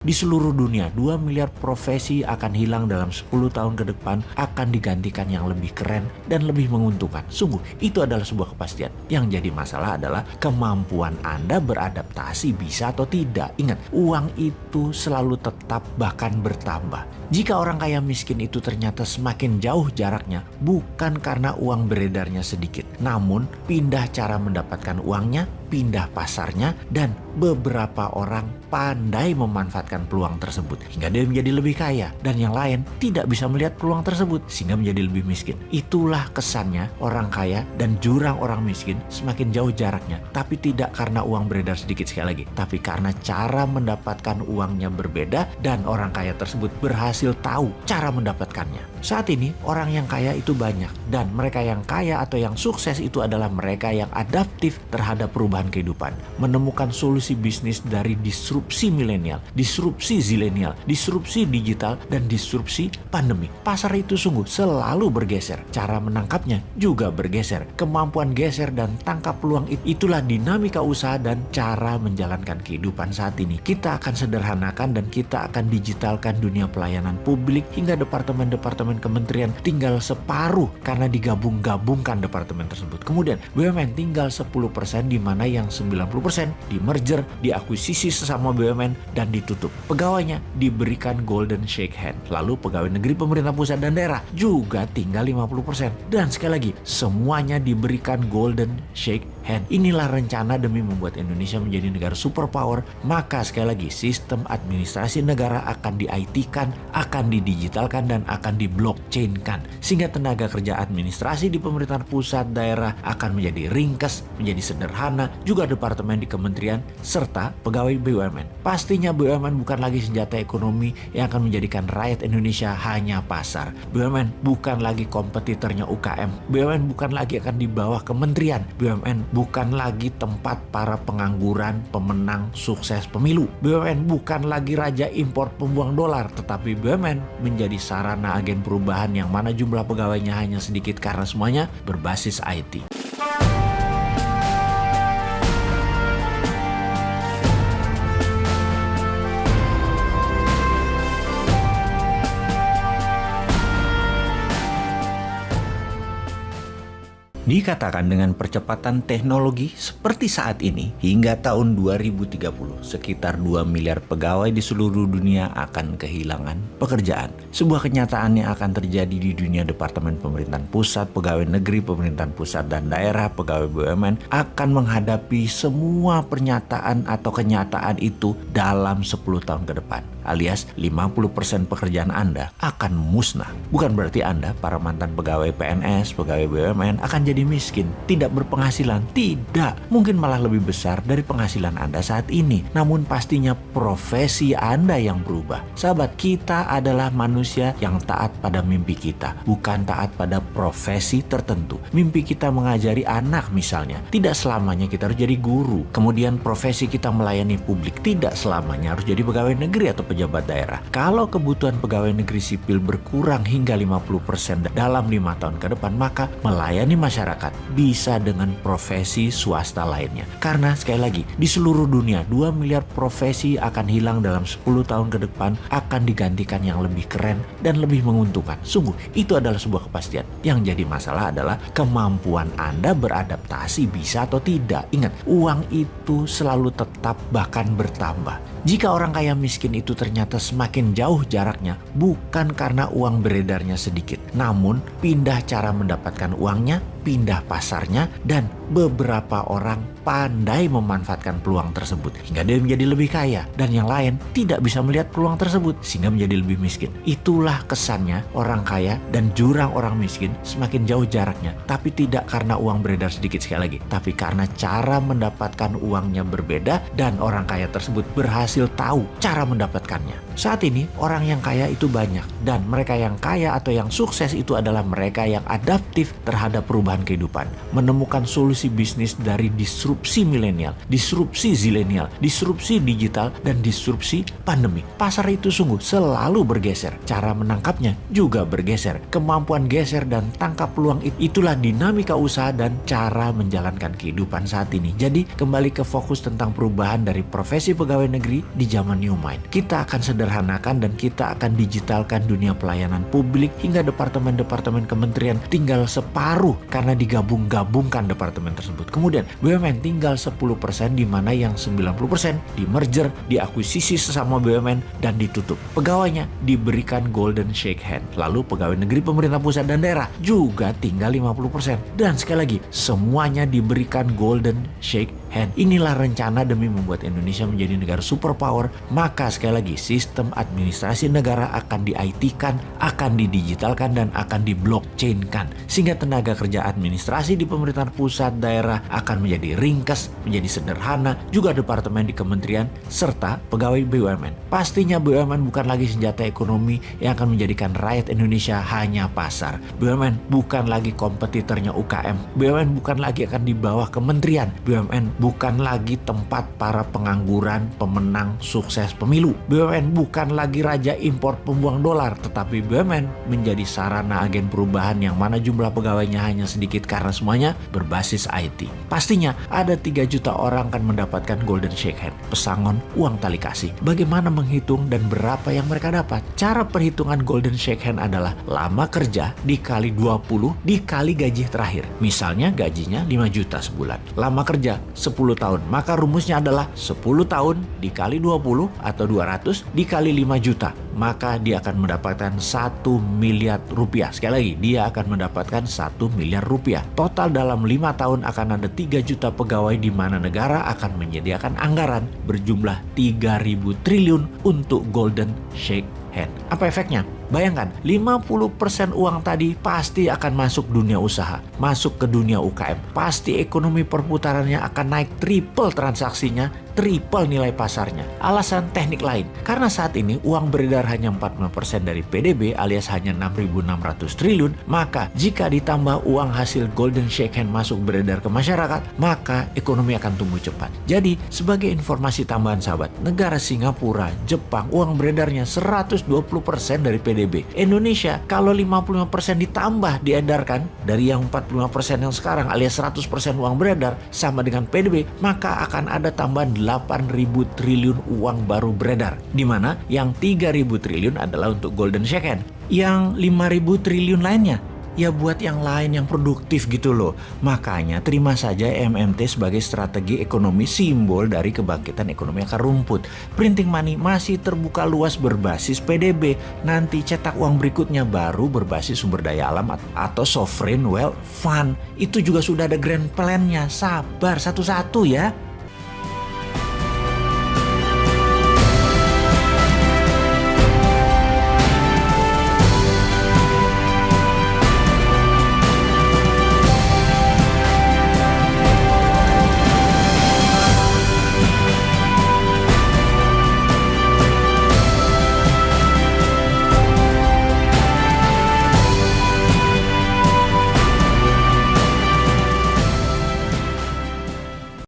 Di seluruh dunia, 2 miliar profesi akan hilang dalam 10 tahun ke depan, akan digantikan yang lebih keren dan lebih menguntungkan. Sungguh, itu adalah sebuah kepastian. Yang jadi masalah adalah kemampuan Anda beradaptasi bisa atau tidak. Ingat, uang itu selalu tetap bahkan bertambah. Jika orang kaya miskin itu ternyata semakin jauh jaraknya, bukan karena uang beredarnya sedikit, namun pindah cara mendapatkan uangnya, pindah pasarnya, dan beberapa orang pandai memanfaatkan peluang tersebut hingga dia menjadi lebih kaya, dan yang lain tidak bisa melihat peluang tersebut sehingga menjadi lebih miskin. Itulah kesannya orang kaya dan jurang orang miskin semakin jauh jaraknya, tapi tidak karena uang beredar sedikit sekali lagi, tapi karena cara mendapatkan uangnya berbeda dan orang kaya tersebut berhasil tahu cara mendapatkannya. Saat ini orang yang kaya itu banyak, dan mereka yang kaya atau yang sukses itu adalah mereka yang adaptif terhadap perubahan kehidupan, menemukan solusi bisnis dari disrupsi milenial, disrupsi zilenial, disrupsi digital, dan disrupsi pandemi. Pasar itu sungguh selalu bergeser, cara menangkapnya juga bergeser. Kemampuan geser dan tangkap peluang itulah dinamika usaha dan cara menjalankan kehidupan saat ini. Kita akan sederhanakan dan kita akan digitalkan dunia pelayanan publik hingga departemen-departemen kementerian tinggal separuh karena digabung-gabungkan departemen tersebut. Kemudian BUMN tinggal 10%, di mana yang 90% di merger, diakuisisi sesama BUMN dan ditutup. Pegawainya diberikan golden shake hand. Lalu pegawai negeri pemerintah pusat dan daerah juga tinggal 50%. Dan sekali lagi, semuanya diberikan golden shake hand. Inilah rencana demi membuat Indonesia menjadi negara superpower. Maka sekali lagi, sistem administrasi negara akan di-IT-kan, akan didigitalkan, dan akan di-blockchain-kan. Sehingga tenaga kerja administrasi di pemerintahan pusat daerah akan menjadi ringkas, menjadi sederhana, juga departemen di kementerian, serta pegawai BUMN. Pastinya BUMN bukan lagi senjata ekonomi yang akan menjadikan rakyat Indonesia hanya pasar. BUMN bukan lagi kompetitornya UKM. BUMN bukan lagi akan di bawah kementerian. BUMN bukan lagi tempat para pengangguran, pemenang sukses pemilu. BUMN bukan lagi raja impor pembuang dolar, tetapi BUMN menjadi sarana agen perubahan yang mana jumlah pegawainya hanya sedikit karena semuanya berbasis IT. Dikatakan dengan percepatan teknologi seperti saat ini, hingga tahun 2030, sekitar 2 miliar pegawai di seluruh dunia akan kehilangan pekerjaan. Sebuah kenyataan yang akan terjadi di dunia departemen pemerintahan pusat, pegawai negeri pemerintahan pusat dan daerah, pegawai BUMN akan menghadapi semua pernyataan atau kenyataan itu dalam 10 tahun ke depan. Alias 50% pekerjaan Anda akan musnah. Bukan berarti Anda, para mantan pegawai PNS, pegawai BUMN, akan jadi miskin, tidak berpenghasilan. Tidak, mungkin malah lebih besar dari penghasilan Anda saat ini. Namun pastinya profesi Anda yang berubah. Sahabat, kita adalah manusia yang taat pada mimpi kita, bukan taat pada profesi tertentu. Mimpi kita mengajari anak misalnya, tidak selamanya kita harus jadi guru. Kemudian profesi kita melayani publik, tidak selamanya harus jadi pegawai negeri atau pejabat daerah. Kalau kebutuhan pegawai negeri sipil berkurang hingga 50% dalam 5 tahun ke depan, maka melayani masyarakat bisa dengan profesi swasta lainnya. Karena sekali lagi, di seluruh dunia 2 miliar profesi akan hilang dalam 10 tahun ke depan, akan digantikan yang lebih keren dan lebih menguntungkan. Sungguh, itu adalah sebuah kepastian. Yang jadi masalah adalah kemampuan Anda beradaptasi bisa atau tidak. Ingat, uang itu selalu tetap bahkan bertambah. Jika orang kaya miskin itu ternyata semakin jauh jaraknya, bukan karena uang beredarnya sedikit, namun pindah cara mendapatkan uangnya, pindah pasarnya, dan beberapa orang pandai memanfaatkan peluang tersebut hingga dia menjadi lebih kaya, dan yang lain tidak bisa melihat peluang tersebut sehingga menjadi lebih miskin. Itulah kesannya orang kaya dan jurang orang miskin semakin jauh jaraknya, tapi tidak karena uang beredar sedikit sekali lagi, tapi karena cara mendapatkan uangnya berbeda dan orang kaya tersebut berhasil tahu cara mendapatkannya. Saat ini orang yang kaya itu banyak, dan mereka yang kaya atau yang sukses itu adalah mereka yang adaptif terhadap perubahan perubahan kehidupan, menemukan solusi bisnis dari disrupsi milenial, disrupsi zilenial, disrupsi digital, dan disrupsi pandemi. Pasar itu sungguh selalu bergeser. Cara menangkapnya juga bergeser. Kemampuan geser dan tangkap peluang itulah dinamika usaha dan cara menjalankan kehidupan saat ini. Jadi kembali ke fokus tentang perubahan dari profesi pegawai negeri di zaman New Mind. Kita akan sederhanakan dan kita akan digitalkan dunia pelayanan publik hingga departemen-departemen kementerian tinggal separuh karena digabung-gabungkan departemen tersebut. Kemudian BUMN tinggal 10% di mana yang 90% di merger, diakuisisi sesama BUMN dan ditutup. Pegawainya diberikan golden shake hand. Lalu pegawai negeri pemerintah pusat dan daerah juga tinggal 50%. Dan sekali lagi semuanya diberikan golden shake hand. Inilah rencana demi membuat Indonesia menjadi negara superpower. Maka sekali lagi sistem administrasi negara akan di-IT-kan, akan didigitalkan dan akan di-blockchain-kan. Sehingga tenaga kerja administrasi di pemerintahan pusat daerah akan menjadi ringkas, menjadi sederhana, juga departemen di kementerian serta pegawai BUMN. Pastinya BUMN bukan lagi senjata ekonomi yang akan menjadikan rakyat Indonesia hanya pasar. BUMN bukan lagi kompetitornya UKM. BUMN bukan lagi akan di bawah kementerian. BUMN bukan lagi tempat para pengangguran pemenang sukses pemilu. BUMN bukan lagi raja impor pembuang dolar, tetapi BUMN menjadi sarana agen perubahan yang mana jumlah pegawainya hanya sedikit karena semuanya berbasis IT. Pastinya ada 3 juta orang akan mendapatkan golden shake hand, pesangon, uang tali kasih. Bagaimana menghitung dan berapa yang mereka dapat? Cara perhitungan golden shake hand adalah lama kerja dikali 20 dikali gaji terakhir. Misalnya gajinya 5 juta sebulan. Lama kerja 10 tahun. Maka rumusnya adalah 10 tahun dikali 20 atau 200 dikali 5 juta. Maka dia akan mendapatkan 1 miliar rupiah. Sekali lagi, dia akan mendapatkan 1 miliar rupiah. Total dalam 5 tahun akan ada 3 juta pegawai di mana negara akan menyediakan anggaran berjumlah 3.000 triliun untuk golden shake hand. Apa efeknya? Bayangkan, 50% uang tadi pasti akan masuk dunia usaha, masuk ke dunia UKM. Pasti ekonomi perputarannya akan naik triple transaksinya, triple nilai pasarnya. Alasan teknik lain, karena saat ini uang beredar hanya 45% dari PDB alias hanya 6.600 triliun, maka jika ditambah uang hasil golden shake hand masuk beredar ke masyarakat, maka ekonomi akan tumbuh cepat. Jadi, sebagai informasi tambahan sahabat, negara Singapura, Jepang, uang beredarnya 120% dari PDB. Indonesia kalau 55% ditambah diedarkan dari yang 45% yang sekarang alias 100% uang beredar sama dengan PDB, maka akan ada tambahan 8.000 triliun uang baru beredar, di mana yang 3.000 triliun adalah untuk golden shake hand, yang 5.000 triliun lainnya ya buat yang lain yang produktif gitu loh. Makanya terima saja MMT sebagai strategi ekonomi simbol dari kebangkitan ekonomi akar rumput. Printing money masih terbuka luas berbasis PDB. Nanti cetak uang berikutnya baru berbasis sumber daya alam atau sovereign wealth fund. Itu juga sudah ada grand plan-nya. Sabar satu-satu ya.